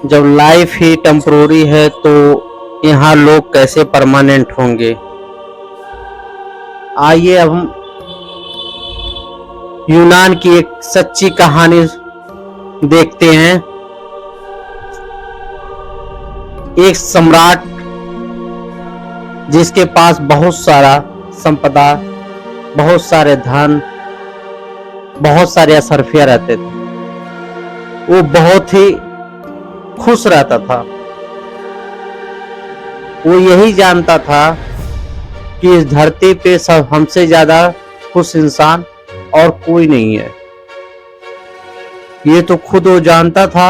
जब लाइफ ही टेम्पोररी है तो यहाँ लोग कैसे परमानेंट होंगे। आइए अब हम यूनान की एक सच्ची कहानी देखते हैं। एक सम्राट जिसके पास बहुत सारा संपदा, बहुत सारे धन, बहुत सारे असरफिया रहते थे। वो बहुत ही खुश रहता था। वो यही जानता था कि इस धरती पे सब हमसे ज्यादा खुश इंसान और कोई नहीं है। ये तो खुद वो जानता था,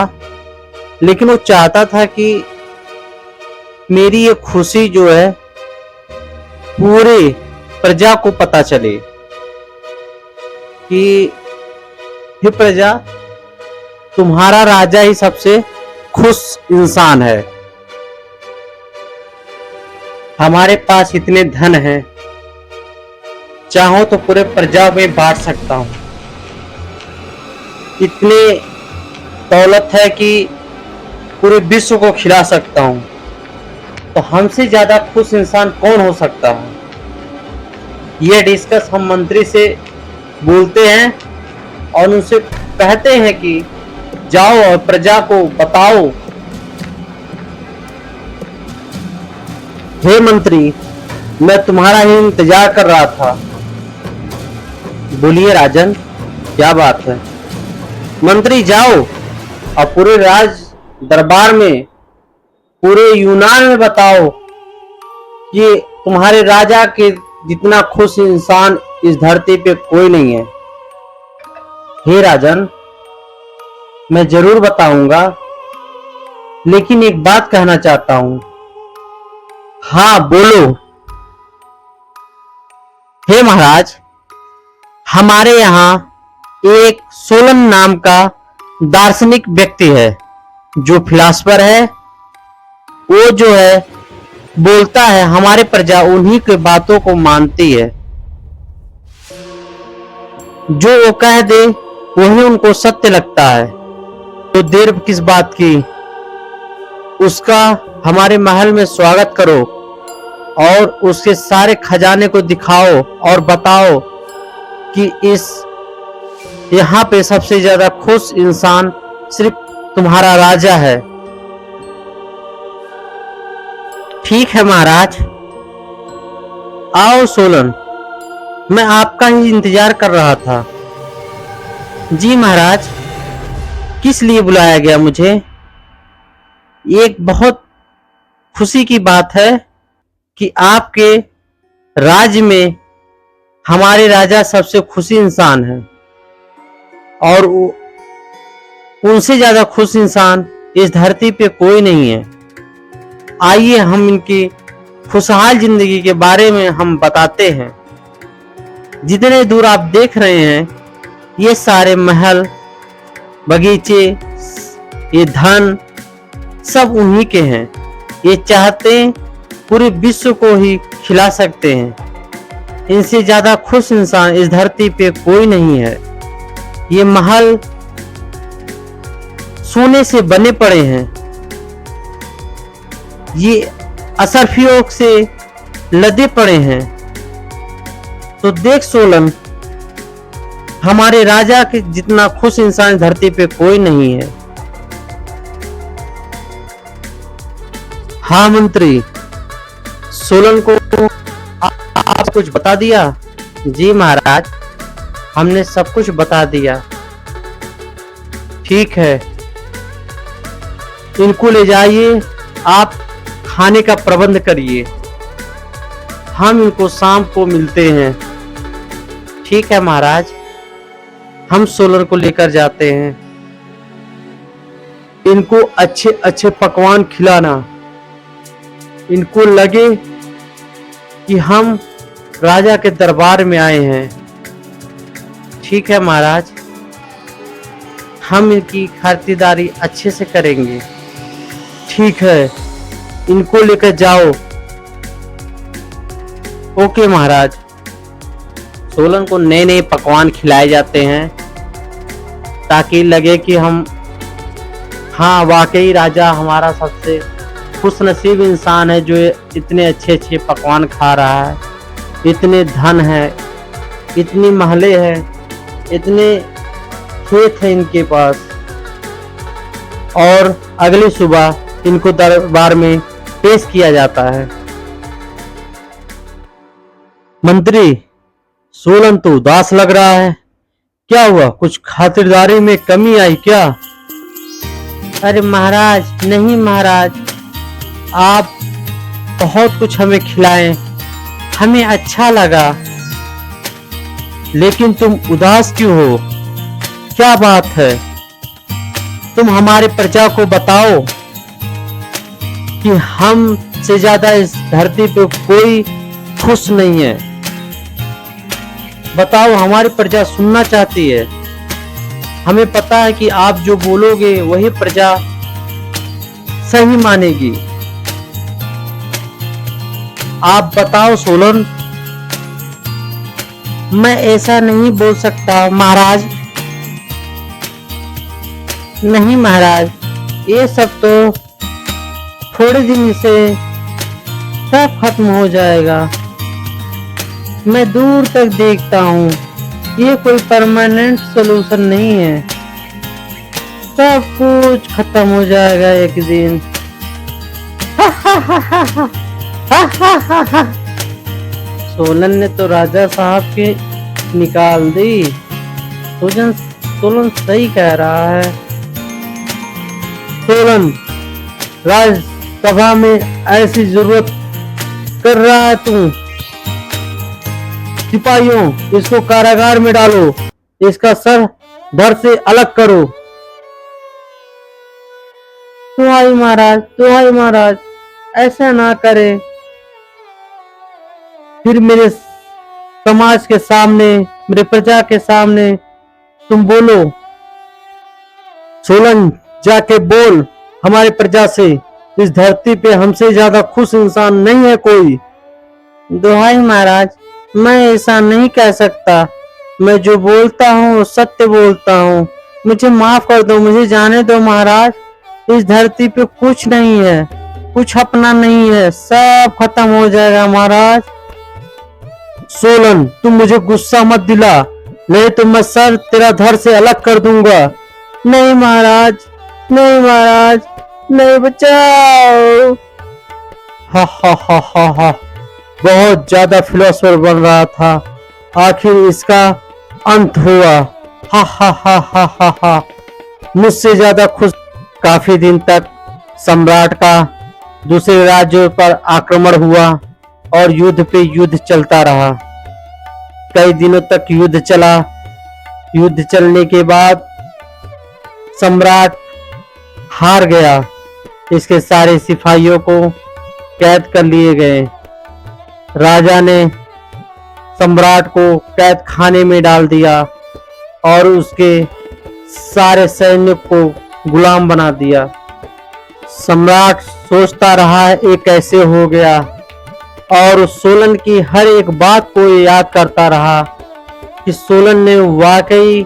लेकिन वो चाहता था कि मेरी ये खुशी जो है पूरे प्रजा को पता चले कि हे प्रजा, तुम्हारा राजा ही सबसे खुश इंसान है। हमारे पास इतने धन हैं, चाहो तो पूरे प्रजा में बांट सकता हूं। इतने दौलत है कि पूरे विश्व को खिला सकता हूं। तो हमसे ज्यादा खुश इंसान कौन हो सकता है। यह डिस्कस हम मंत्री से बोलते हैं और उनसे कहते हैं कि जाओ और प्रजा को बताओ। हे मंत्री, मैं तुम्हारा ही इंतजार कर रहा था। बोलिए राजन, क्या बात है। मंत्री जाओ और पूरे राज दरबार में, पूरे यूनान में बताओ कि तुम्हारे राजा के जितना खुश इंसान इस धरती पे कोई नहीं है। हे राजन, मैं जरूर बताऊंगा, लेकिन एक बात कहना चाहता हूं। हाँ बोलो। हे महाराज, हमारे यहाँ एक सोलन नाम का दार्शनिक व्यक्ति है जो फिलासफर है। वो जो है बोलता है हमारे प्रजा उन्हीं के बातों को मानती है। जो वो कह दे वही उनको सत्य लगता है। तो देर किस बात की, उसका हमारे महल में स्वागत करो और उसके सारे खजाने को दिखाओ और बताओ कि इस यहाँ पे सबसे ज्यादा खुश इंसान सिर्फ तुम्हारा राजा है। ठीक है महाराज, आओ सोलन, मैं आपका ही इंतजार कर रहा था। जी महाराज, किस लिए बुलाया गया मुझे। एक बहुत खुशी की बात है कि आपके राज्य में हमारे राजा सबसे खुशी इंसान है और उनसे ज्यादा खुश इंसान इस धरती पे कोई नहीं है। आइए हम इनकी खुशहाल जिंदगी के बारे में हम बताते हैं। जितने दूर आप देख रहे हैं ये सारे महल, बगीचे, ये धन सब उन्हीं के हैं। ये चाहते पूरे विश्व को ही खिला सकते हैं। इनसे ज्यादा खुश इंसान इस धरती पे कोई नहीं है। ये महल सोने से बने पड़े हैं। ये असरफियों से लदे पड़े हैं। तो देख सोलन, हमारे राजा के जितना खुश इंसान धरती पे कोई नहीं है। हाँ मंत्री, सोलन को आप कुछ बता दिया। जी महाराज, हमने सब कुछ बता दिया। ठीक है, इनको ले जाइए, आप खाने का प्रबंध करिए। हम इनको शाम को मिलते हैं। ठीक है महाराज, हम सोलन को लेकर जाते हैं। इनको अच्छे अच्छे पकवान खिलाना। इनको लगे कि हम राजा के दरबार में आए हैं। ठीक है महाराज, हम इनकी खातिरदारी अच्छे से करेंगे। ठीक है, इनको लेकर जाओ। ओके महाराज। सोलन को नए नए पकवान खिलाए जाते हैं ताकि लगे कि हाँ, वाकई राजा हमारा सबसे खुशनसीब इंसान है जो इतने अच्छे अच्छे पकवान खा रहा है, इतने धन है, इतनी महलें हैं, इतने खेत हैं इनके पास, और अगली सुबह इनको दरबार में पेश किया जाता है। मंत्री, सोलन तो उदास लग रहा है, क्या हुआ? कुछ खातिरदारी में कमी आई क्या? अरे महाराज, नहीं महाराज, आप बहुत कुछ हमें खिलाएं, हमें अच्छा लगा, लेकिन तुम उदास क्यों हो? क्या बात है? तुम हमारे प्रजा को बताओ कि हम से ज्यादा इस धरती पे कोई खुश नहीं है। बताओ, हमारी प्रजा सुनना चाहती है। हमें पता है कि आप जो बोलोगे वही प्रजा सही मानेगी। आप बताओ सोलन। मैं ऐसा नहीं बोल सकता महाराज। नहीं महाराज, ये सब तो थोड़े दिन से सब खत्म हो जाएगा। मैं दूर तक देखता हूँ, ये कोई परमानेंट सोल्यूशन नहीं है। सब कुछ खत्म हो जाएगा एक दिन। सोलन ने तो राजा साहब के निकाल दी। सोलन सही कह रहा है। सोलन, राज्यसभा में ऐसी जरूरत कर रहा है तू। सिपाहियों, इसको कारागार में डालो, इसका सर धड़ से अलग करो। तुहाई महाराज, ऐसा ना करे। फिर मेरे समाज के सामने, मेरे प्रजा के सामने तुम बोलो। सोलन, जाके बोल हमारे प्रजा से, इस धरती पे हमसे ज्यादा खुश इंसान नहीं है कोई। दुहाई महाराज, मैं ऐसा नहीं कह सकता। मैं जो बोलता हूँ सत्य बोलता हूँ। मुझे माफ कर दो, मुझे जाने दो महाराज। इस धरती पे कुछ नहीं है, कुछ अपना नहीं है, सब खत्म हो जाएगा महाराज। सोलन, तुम मुझे गुस्सा मत दिला, नहीं तो मैं सर तेरा धड़ से अलग कर दूंगा। नहीं महाराज, नहीं, बचाओ। हा हा हा हा हा, बहुत ज्यादा फिलोसोफर बन रहा था, आखिर इसका अंत हुआ। हा हा हा हा हा हा, मुझसे ज्यादा खुश। काफी दिन तक सम्राट का दूसरे राज्यों पर आक्रमण हुआ और युद्ध पे युद्ध चलता रहा। कई दिनों तक युद्ध चला। युद्ध चलने के बाद सम्राट हार गया। इसके सारे सिपाहियों को कैद कर लिए गए। राजा ने सम्राट को कैद खाने में डाल दिया और उसके सारे सैनिक को गुलाम बना दिया। सम्राट सोचता रहा ये कैसे हो गया, और सोलन की हर एक बात को याद करता रहा कि सोलन ने वाकई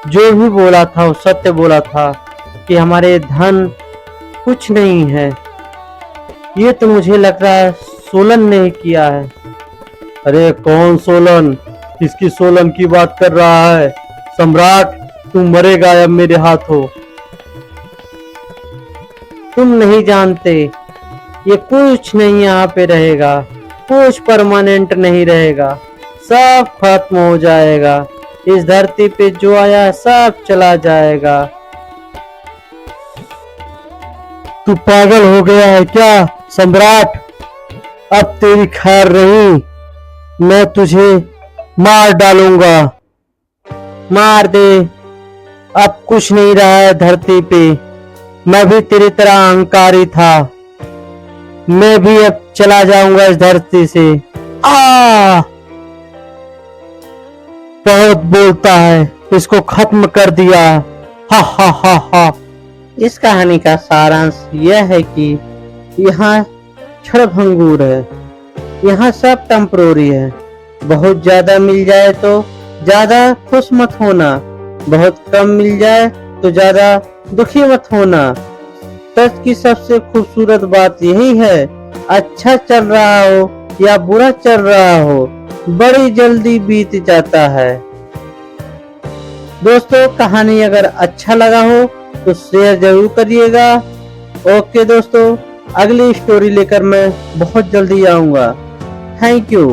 जो भी बोला था वो सत्य बोला था कि हमारे धन कुछ नहीं है। ये तो मुझे लग रहा है सोलन ने किया है। अरे कौन सोलन? किसकी सोलन की बात कर रहा है? सम्राट, तुम मरेगा अब मेरे हाथों। तुम नहीं जानते, ये कुछ नहीं यहाँ पे रहेगा, कुछ परमानेंट नहीं रहेगा, सब खत्म हो जाएगा। इस धरती पे जो आया सब चला जाएगा। तू पागल हो गया है क्या सम्राट? अब तेरी खैर नहीं, मैं तुझे मार डालूंगा। मार दे, अब कुछ नहीं रहा है धरती पे। मैं भी तेरी तरह अहंकारी था, मैं भी अब चला जाऊंगा इस धरती से। बहुत बोलता है, इसको खत्म कर दिया। हा हा हा हा। इस कहानी का सारांश यह है कि यहाँ क्षणभंगुर है, यहाँ सब टेम्परोरी है। बहुत ज्यादा मिल जाए तो ज्यादा खुश मत होना, बहुत कम मिल जाए तो ज्यादा दुखी मत होना। सच की सबसे खूबसूरत बात यही है, अच्छा चल रहा हो या बुरा चल रहा हो, बड़ी जल्दी बीत जाता है। दोस्तों, कहानी अगर अच्छा लगा हो तो शेयर जरूर करिएगा। ओके दोस्तों, अगली स्टोरी लेकर मैं बहुत जल्दी आऊंगा। Thank you.